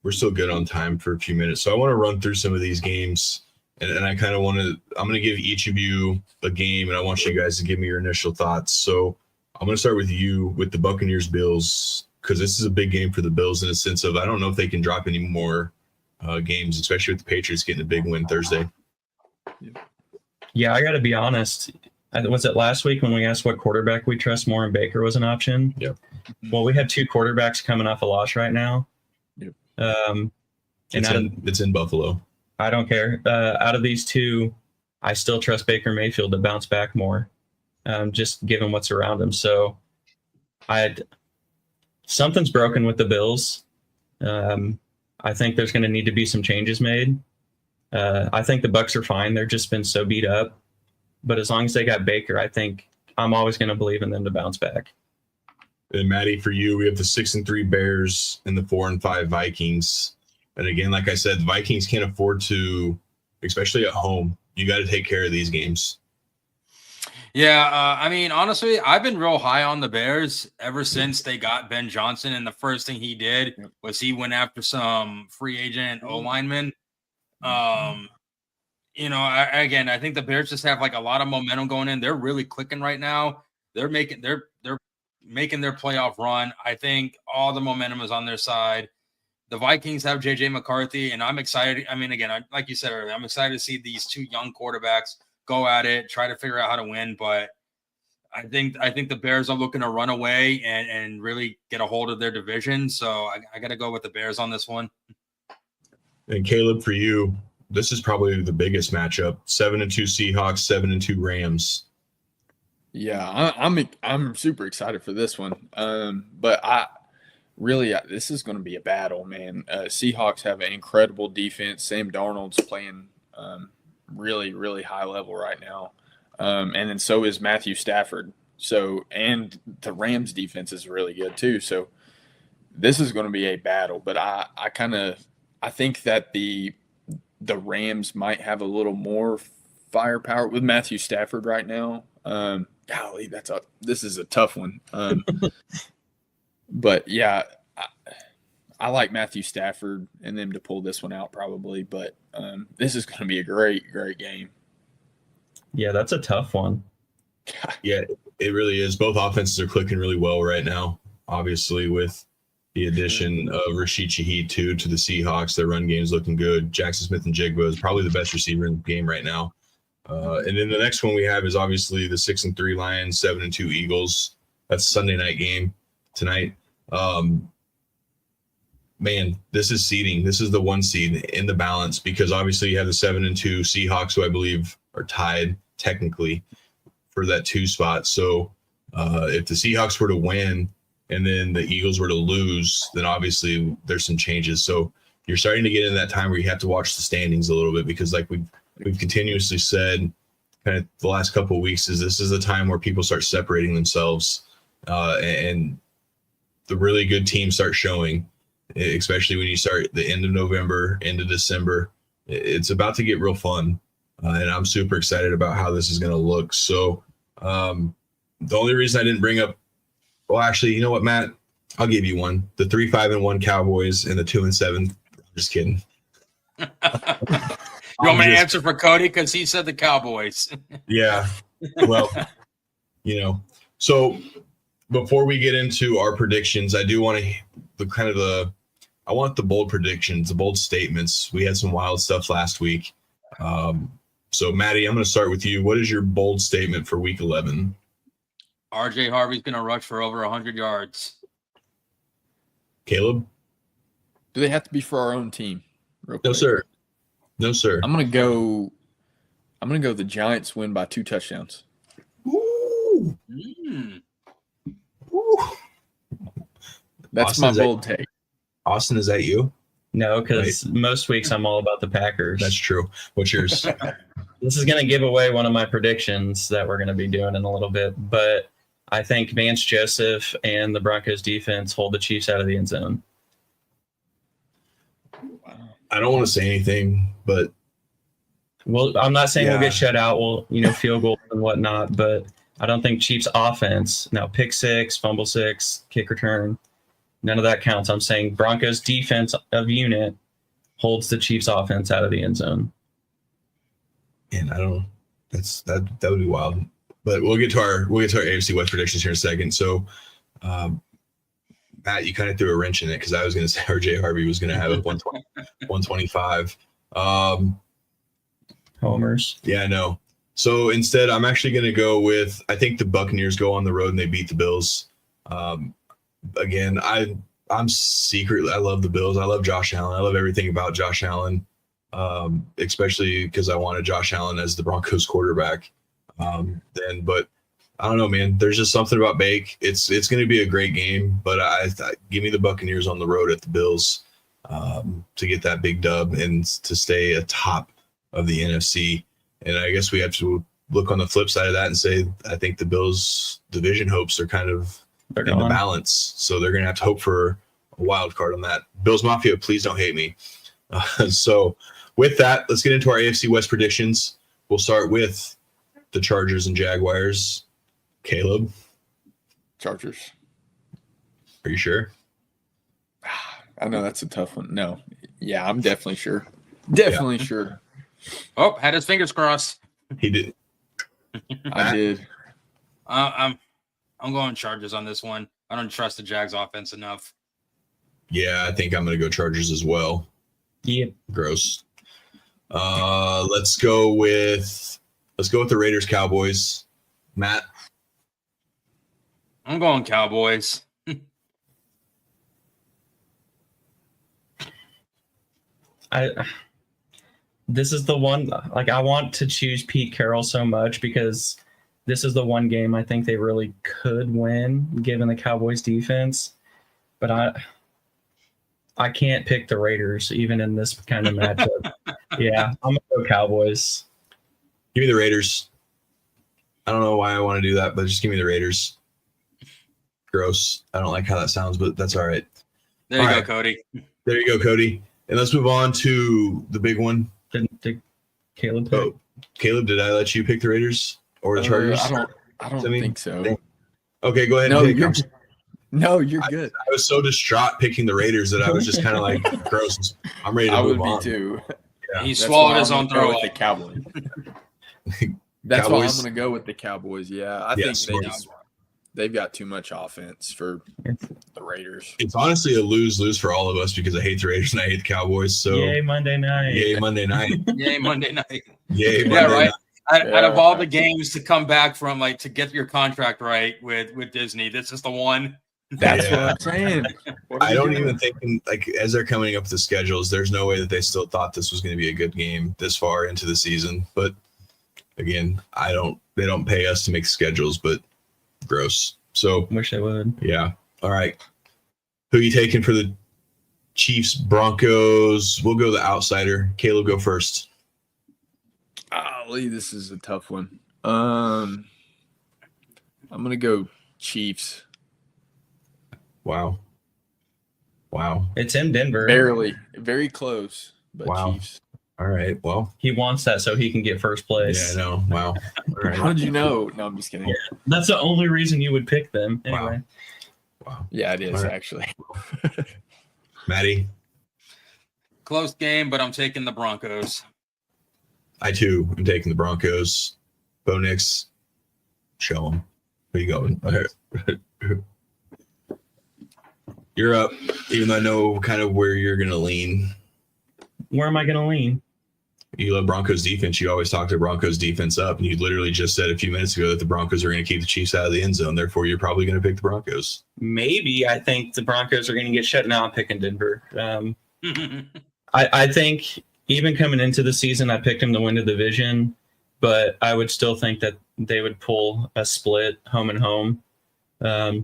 we're still good on time for a few minutes. So I want to run through some of these games, and I kind of I'm going to give each of you a game, and I want you guys to give me your initial thoughts. So I'm going to start with you with the Buccaneers Bills, because this is a big game for the Bills in a sense of, I don't know if they can drop any more games, especially with the Patriots getting a big win Thursday. Yeah, I got to be honest. Was it last week when we asked what quarterback we trust more and Baker was an option? Yep. Well, we have two quarterbacks coming off a loss right now. Yep. It's in Buffalo. I don't care. Out of these two, I still trust Baker Mayfield to bounce back more, just given what's around him. So something's broken with the Bills. I think there's going to need to be some changes made. I think the Bucs are fine. They've just been so beat up. But as long as they got Baker, I think I'm always going to believe in them to bounce back. And Maddie, for you, we have the 6-3 Bears and the 4-5 Vikings. And again, like I said, the Vikings can't afford to, especially at home. You got to take care of these games. Yeah, I mean, honestly, I've been real high on the Bears ever since they got Ben Johnson. And the first thing he did was he went after some free agent O-linemen. You know, I think the Bears just have like a lot of momentum going in. They're really clicking right now. They're making their playoff run. I think all the momentum is on their side. The Vikings have JJ McCarthy, and I'm excited. I mean, again, like you said earlier, I'm excited to see these two young quarterbacks go at it, try to figure out how to win. But I think the Bears are looking to run away and really get a hold of their division. So I got to go with the Bears on this one. And Caleb, for you, this is probably the biggest matchup: 7-2 Seahawks, 7-2 Rams. Yeah, I'm super excited for this one. But this is going to be a battle, man. Seahawks have an incredible defense. Sam Darnold's playing really, really high level right now. And then so is Matthew Stafford. And the Rams defense is really good too. So this is going to be a battle, but I think that the Rams might have a little more firepower with Matthew Stafford right now. golly, this is a tough one. But yeah, I like Matthew Stafford and them to pull this one out probably. But this is going to be a great game. Yeah, that's a tough one. Yeah, it really is. Both offenses are clicking really well right now. Obviously, with the addition of Rashid Shaheed to the Seahawks, their run game is looking good. Jackson Smith-Njigba is probably the best receiver in the game right now. And then the next one we have is obviously the 6-3 Lions, 7-2 Eagles. That's a Sunday night game tonight. Man, this is seeding. This is the 1 seed in the balance because obviously you have the 7-2 Seahawks, who I believe are tied technically for that 2 spot. So if the Seahawks were to win and then the Eagles were to lose, then obviously there's some changes. So you're starting to get in that time where you have to watch the standings a little bit because like we've continuously said kind of the last couple of weeks is this is the time where people start separating themselves and the really good teams start showing, especially when you start the end of November, end of December. It's about to get real fun. And I'm super excited about how this is going to look. So the only reason I didn't bring up, well, actually, you know what, Matt? I'll give you one. The 3-5-1 Cowboys and the 2-7. Just kidding. You want me to answer for Cody because he said the Cowboys? Yeah. Well, so before we get into our predictions, I do want to I want the bold predictions, the bold statements. We had some wild stuff last week. So Maddie, I'm going to start with you. What is your bold statement for week 11? RJ Harvey's going to rush for over 100 yards. Caleb? Do they have to be for our own team? No, sir. No, sir. I'm gonna go the Giants win by 2 touchdowns. Ooh. Ooh. That's Austin, my bold take. Austin, is that you? No, because most weeks I'm all about the Packers. That's true. What's yours? This is going to give away one of my predictions that we're going to be doing in a little bit, but I think Vance Joseph and the Broncos defense hold the Chiefs out of the end zone. I don't want to say anything, but well, I'm not saying we'll get shut out. We'll, field goals and whatnot, but I don't think Chiefs offense, now pick 6, fumble 6, kick return, none of that counts. I'm saying Broncos defense of unit holds the Chiefs offense out of the end zone. And I don't. That would be wild. But we'll get to our AFC West predictions here in a second. So, Matt, you kind of threw a wrench in it because I was going to say RJ Harvey was going to have a 125. Homers. Yeah, I know. So instead, I'm actually going to go with I think the Buccaneers go on the road and they beat the Bills. Again, I'm secretly I love the Bills. I love Josh Allen. I love everything about Josh Allen. Especially because I wanted Josh Allen as the Broncos quarterback. But I don't know, man. There's just something about Bake. It's going to be a great game, but I give me the Buccaneers on the road at the Bills to get that big dub and to stay atop of the NFC. And I guess we have to look on the flip side of that and say I think the Bills' division hopes are kind of in the balance, so they're going to have to hope for a wild card on that. Bills Mafia, please don't hate me. So with that, let's get into our AFC West predictions. We'll start with the Chargers and Jaguars. Caleb? Chargers. Are you sure? I know that's a tough one. No. Yeah, I'm definitely sure. Definitely sure. Oh, had his fingers crossed. He did. I did. I'm going Chargers on this one. I don't trust the Jags offense enough. Yeah, I think I'm going to go Chargers as well. Yep. Gross. Let's go with the Raiders Cowboys. Matt? I'm going Cowboys. This is the one, like, I want to choose Pete Carroll so much because this is the one game I think they really could win given the Cowboys defense. But I can't pick the Raiders even in this kind of matchup. Yeah, I'm going to go Cowboys. Give me the Raiders. I don't know why I want to do that, but just give me the Raiders. Gross. I don't like how that sounds, but that's all right. There you go, Cody. There you go, Cody. And let's move on to the big one. Did Caleb pick? Oh, Caleb, did I let you pick the Raiders or the Chargers? I don't think so. Okay, go ahead. No, and pick. you're good. I was so distraught picking the Raiders that I was just kind of like, gross. I'm ready to I move would on. be too. Yeah. He That's swallowed why his I'm own gonna go throw with the up. Cowboys. That's why I'm Cowboys? going to go with the Cowboys. Yeah, I Yeah, think smart. they've got too much offense for the Raiders. It's honestly a lose-lose for all of us because I hate the Raiders and I hate the Cowboys. So Yay, Monday night. yay Monday night. Yay, Monday night. Yay Monday Yeah, right. night. Out of all the games to come back from, like, to get your contract right with Disney, this is the one. That's Yeah. what I'm saying. What are I we don't doing? even think, like, as they're coming up with the schedules, there's no way that they still thought this was going to be a good game this far into the season. But again, they don't pay us to make schedules, but gross. So Wish they would. yeah. All right. Who are you taking for the Chiefs Broncos? We'll go the outsider. Caleb, go first. Golly, this is a tough one. I'm going to go Chiefs. Wow. It's in Denver. Barely. Very close, but Wow. Chiefs. All right. Well, He wants that so he can get first place. yeah, I know. Wow. All right. How did you know? No, I'm just kidding. That's the only reason you would pick them. Anyway. Wow. Yeah, it is All right. actually. Maddie, Close game, but I'm taking the Broncos. I too am taking the Broncos. Bo Nix, show them. Where you going? You're up, even though I know kind of where you're going to lean. Where am I going to lean? You love Broncos defense. You always talk to Broncos defense up, and you literally just said a few minutes ago that the Broncos are going to keep the Chiefs out of the end zone. Therefore, you're probably going to pick the Broncos. Maybe I think the Broncos are going to get shut down picking Denver. I think even coming into the season, I picked them to win the division, but I would still think that they would pull a split home and home.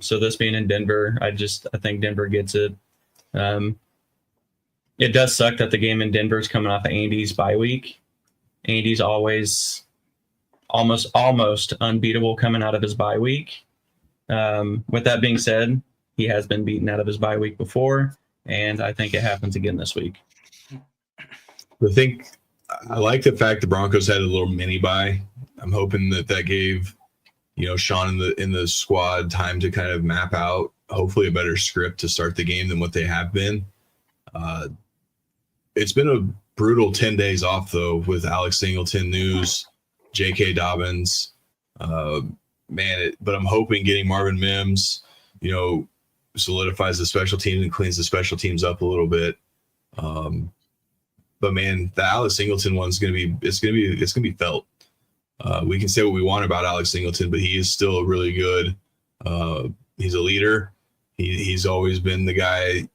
So this being in Denver, I think Denver gets it. It does suck that the game in Denver is coming off of Andy's bye week. Andy's always almost unbeatable coming out of his bye week. With that being said, he has been beaten out of his bye week before, and I think it happens again this week. I like the fact the Broncos had a little mini bye. I'm hoping that gave, Sean in the squad time to kind of map out hopefully a better script to start the game than what they have been. It's been a brutal 10 days off though with Alex Singleton news, J.K. Dobbins, but I'm hoping getting Marvin Mims, solidifies the special teams and cleans the special teams up a little bit. But man, the Alex Singleton one's gonna be felt. We can say what we want about Alex Singleton, but he is still really good. He's a leader. He's always been the guy.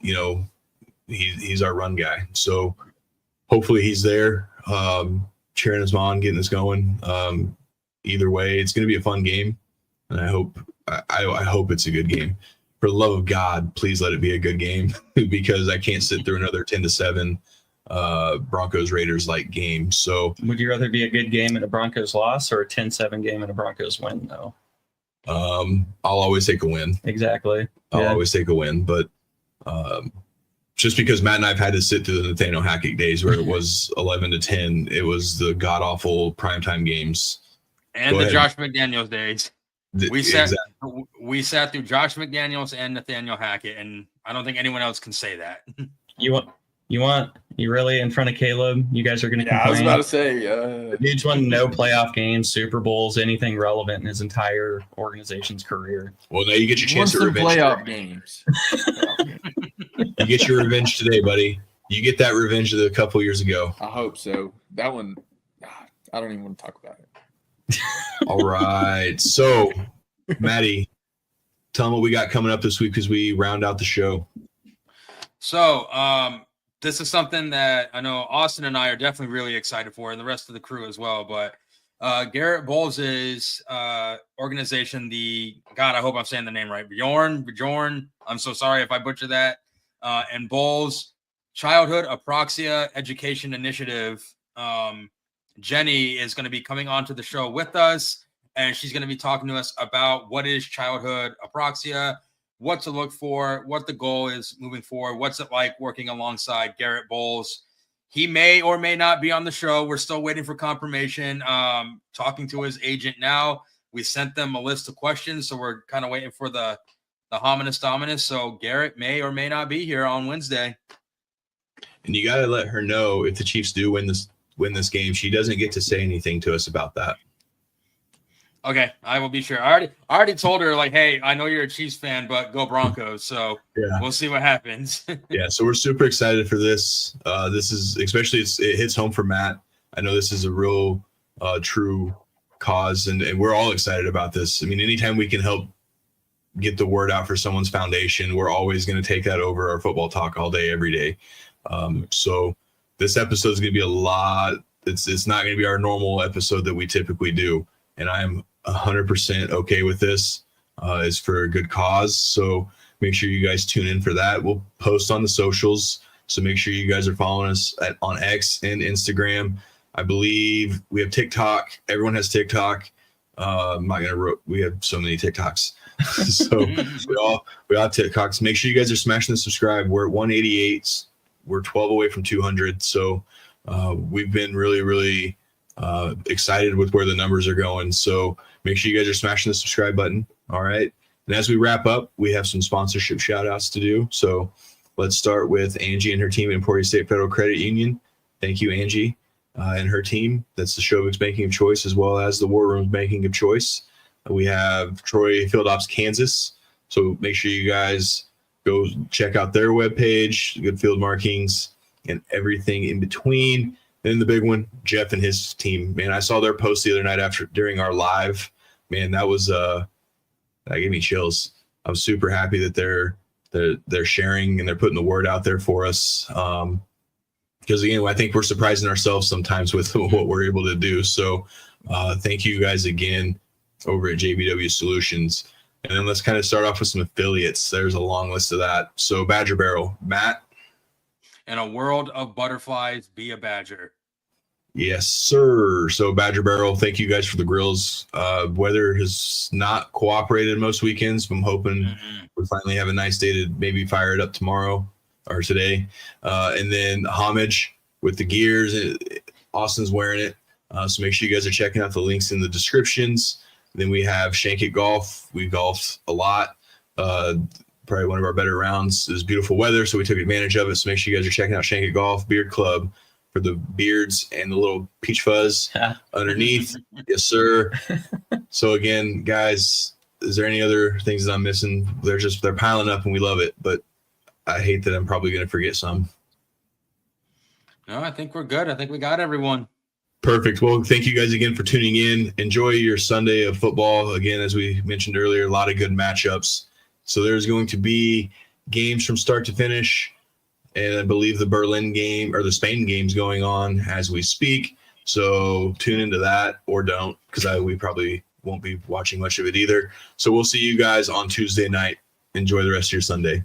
He's our run guy. So hopefully he's there, cheering us on, getting us going. Either way, it's gonna be a fun game, and I hope it's a good game. For the love of God, please let it be a good game because I can't sit through another 10-7 Broncos Raiders like game. So Would you rather be a good game and a Broncos loss or a 10-7 game and a Broncos win though? I'll always take a win. Exactly. I'll always take a win, but just because Matt and I've had to sit through the Nathaniel Hackett days where it was 11-10, it was the god awful primetime games And Go the ahead. Josh McDaniels days. We Exactly. sat through Josh McDaniels and Nathaniel Hackett, and I don't think anyone else can say that. You really in front of Caleb? You guys are going to Yeah, I was complain? about to say. Dude's won no playoff games, Super Bowls, anything relevant in his entire organization's career. Well, now you get your chance Once to the revenge. playoff today. games. You get your revenge today, buddy. You get that revenge of a couple years ago. I hope so. That one, I don't even want to talk about it. All right. So, Maddie, tell them what we got coming up this week as we round out the show. So, this is something that I know Austin and I are definitely really excited for, and the rest of the crew as well. But Garrett Bowles' organization, I hope I'm saying the name right, Bjorn. I'm so sorry if I butcher that. And Bowles' Childhood Apraxia Education Initiative. Jenny is going to be coming onto the show with us, and she's going to be talking to us about what is childhood apraxia, what to look for, what the goal is moving forward, what's it like working alongside Garrett Bowles. He may or may not be on the show. We're still waiting for confirmation. Talking to his agent now. We sent them a list of questions, so we're kind of waiting for the hominis dominus. So Garrett may or may not be here on Wednesday. And you got to let her know if the Chiefs do win this game. She doesn't get to say anything to us about that. Okay, I will be sure. I already told her, like, hey, I know you're a Chiefs fan, but go Broncos. So we'll see what happens. Yeah, so we're super excited for this. This is especially it hits home for Matt. I know this is a real true cause, and we're all excited about this. I mean, anytime we can help get the word out for someone's foundation, we're always going to take that over our football talk all day, every day. So this episode is going to be a lot. It's not going to be our normal episode that we typically do, and I'm 100% okay with this. It's for a good cause, so make sure you guys tune in for that. We'll post on the socials, so make sure you guys are following us on X and Instagram. I believe we have TikTok. Everyone has TikTok. We have so many TikToks. So we all have TikToks. Make sure you guys are smashing the subscribe. We're at 188. We're 12 away from 200. So we've been really, really excited with where the numbers are going. So make sure you guys are smashing the subscribe button. All right. And as we wrap up, we have some sponsorship shout outs to do. So let's start with Angie and her team at Emporia State Federal Credit Union. Thank you, Angie, and her team. That's the Showbook's banking of choice, as well as the War Room's banking of choice. We have Troy Field Ops, Kansas. So make sure you guys go check out their webpage, good field markings, and everything in between. And then the big one, Jeff and his team. Man, I saw their post the other night during our live. Man, that was that gave me chills. I'm super happy that they're sharing and they're putting the word out there for us. Because again, I think we're surprising ourselves sometimes with what we're able to do. So thank you guys again over at JBW Solutions. And then let's kind of start off with some affiliates. There's a long list of that. So Badger Barrel, Matt. In a world of butterflies, be a Badger. Yes, sir. So Badger Barrel, thank you guys for the grills. Weather has not cooperated most weekends, but I'm hoping we finally have a nice day to maybe fire it up tomorrow or today. And then Homage with the gears. Austin's wearing it. So make sure you guys are checking out the links in the descriptions. Then we have Shank It Golf. We golfed a lot. Probably one of our better rounds. It was beautiful weather, so we took advantage of it. So make sure you guys are checking out Shank It Golf Beard Club for the beards and the little peach fuzz underneath. Yes, sir. So again, guys, is there any other things that I'm missing? They're piling up and we love it, but I hate that I'm probably going to forget some. No, I think we're good. I think we got everyone. Perfect. Well, thank you guys again for tuning in. Enjoy your Sunday of football. Again, as we mentioned earlier, a lot of good matchups. So there's going to be games from start to finish. And I believe the Berlin game or the Spain game's going on as we speak. So tune into that or don't, because we probably won't be watching much of it either. So we'll see you guys on Tuesday night. Enjoy the rest of your Sunday.